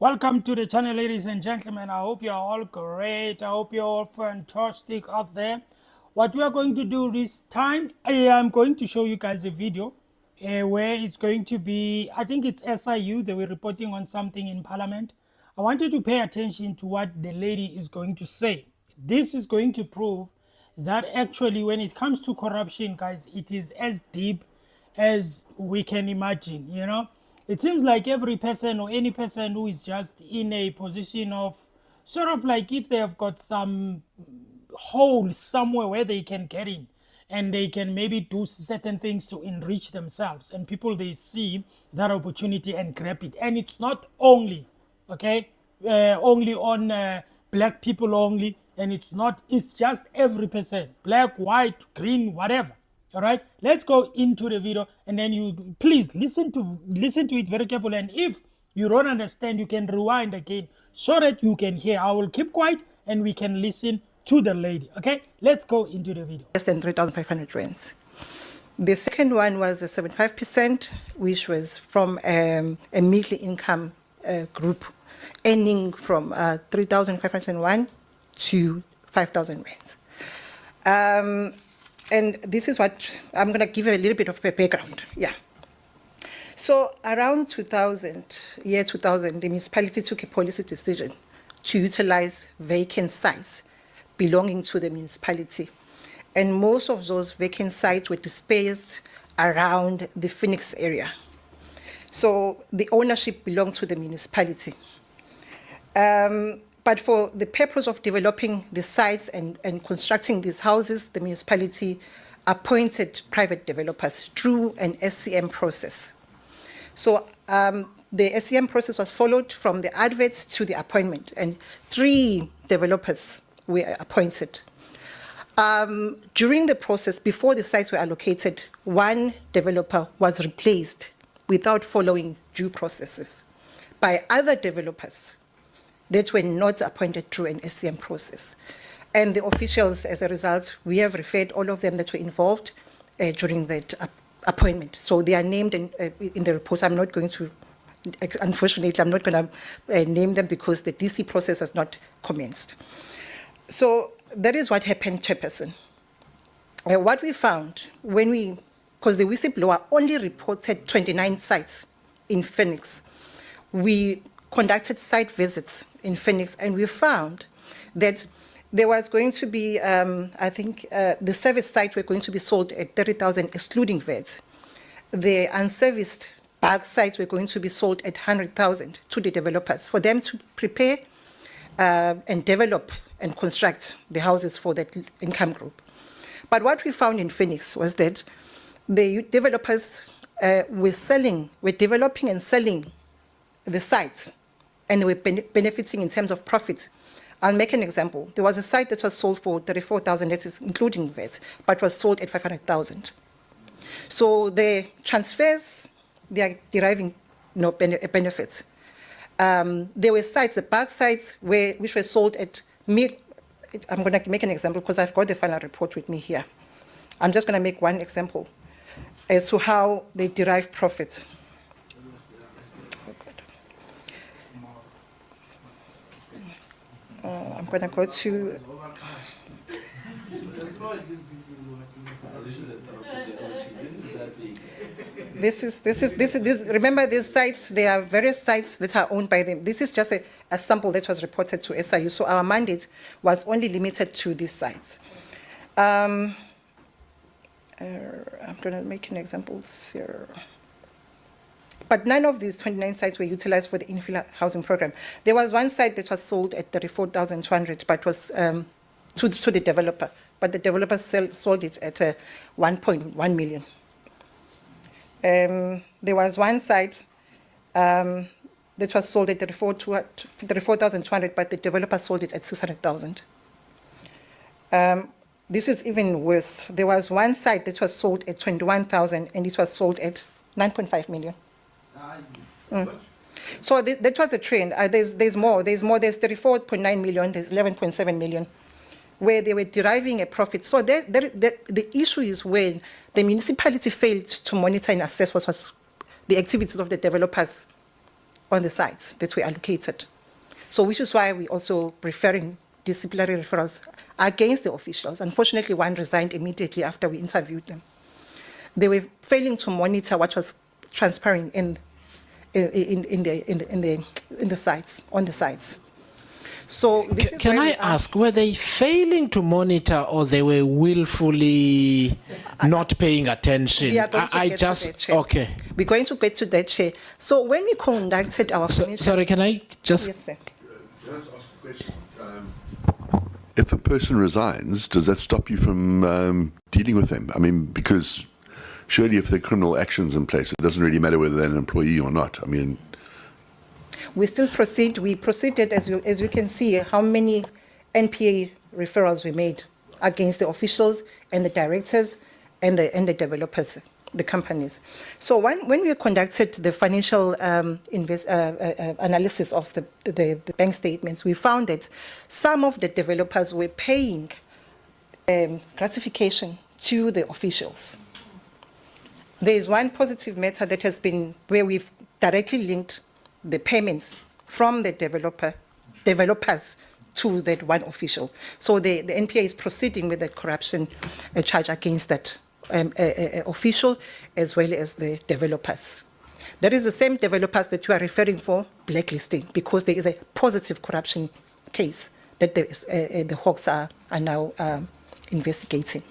Welcome to the channel, ladies and gentlemen. I hope you're all great. I hope you're all fantastic out there. What we are going to do this time, I'm going to show you guys a video where it's going to be, I think it's SIU. They were reporting on something in Parliament. I want you to pay attention to what the lady is going to say. This is going to prove that actually when it comes to corruption, guys, it is as deep as we can imagine, you know. It seems like every person or any person who is just in a position of sort of like if they have got some hole somewhere where they can get in and they can maybe do certain things to enrich themselves, and people, they see that opportunity and grab it. And it's not only only on black people only, and it's just every person, black, white, green, whatever. All right, let's go into the video, and then you please listen to it very carefully. And if you don't understand, you can rewind again so that you can hear. I will keep quiet and we can listen to the lady. Okay, let's go into the video. Less than 3,500 rands. The second one was a 75%, which was from a middle income group, earning from 3,501 to 5,000 rands. And this is what I'm going to give you a little bit of a background. Yeah. So around 2000, the municipality took a policy decision to utilize vacant sites belonging to the municipality. And most of those vacant sites were dispersed around the Phoenix area. So the ownership belonged to the municipality. But for the purpose of developing the sites and constructing these houses, the municipality appointed private developers through an SCM process. So the SCM process was followed from the adverts to the appointment, and 3 developers were appointed. During the process, before the sites were allocated, 1 developer was replaced without following due processes by other developers that were not appointed through an SCM process. And the officials, as a result, we have referred all of them that were involved during that appointment. So they are named in the report. I'm not going to, unfortunately, I'm not going to name them because the DC process has not commenced. So that is what happened, Chairperson. What we found because the whistleblower only reported 29 sites in Phoenix, we conducted site visits in Phoenix, and we found that there was going to be, the service sites were going to be sold at 30,000, excluding VAT. The unserviced bag sites were going to be sold at 100,000 to the developers for them to prepare and develop and construct the houses for that income group. But what we found in Phoenix was that the developers were developing and selling the sites, and we're benefiting in terms of profit. I'll make an example. There was a site that was sold for 34,000, that is including VAT, but was sold at 500,000. So the transfers, they are deriving no benefits. There were sites, the bulk sites, which were sold at I'm going to make an example because I've got the final report with me here. I'm just going to make one example as to how they derive profit. I'm going to go to. Remember, these sites, there are various sites that are owned by them. This is just a sample that was reported to SIU, so our mandate was only limited to these sites. I'm going to make an example here. But none of these 29 sites were utilized for the infill housing program. There was one site that was sold at 34,200, but was to the developer. But the developer sold it at 1.1 million. There was one site that was sold at 34,200, but the developer sold it at 600,000. This is even worse. There was one site that was sold at 21,000, and it was sold at 9.5 million. So that was the trend. There's more. There's 34.9 million, there's 11.7 million, where they were deriving a profit. So the issue is when the municipality failed to monitor and assess what was the activities of the developers on the sites that were allocated. So which is why we also preferring disciplinary referrals against the officials. Unfortunately, one resigned immediately after we interviewed them. They were failing to monitor what was transpiring in the sites, on the sites. So this is Can where I we are. ask, were they failing to monitor or they were willfully not paying attention? We are going to I get to just, that, Chair. okay. We're going to get to that, Chair. So when we conducted our commission... Sorry, can I just... Yes, sir. Can I just ask a question? If a person resigns, does that stop you from dealing with them? I mean, because surely if there are criminal actions in place, it doesn't really matter whether they're an employee or not. I mean... We still proceed. We proceeded, as you can see, how many NPA referrals we made against the officials and the directors and the developers, the companies. So when we conducted the financial analysis of the bank statements, we found that some of the developers were paying gratification to the officials. There is one positive matter that has been where we've directly linked the payments from the developers to that one official. So the NPA is proceeding with the corruption charge against that official as well as the developers. That is the same developers that you are referring for blacklisting, because there is a positive corruption case that the Hawks are now investigating.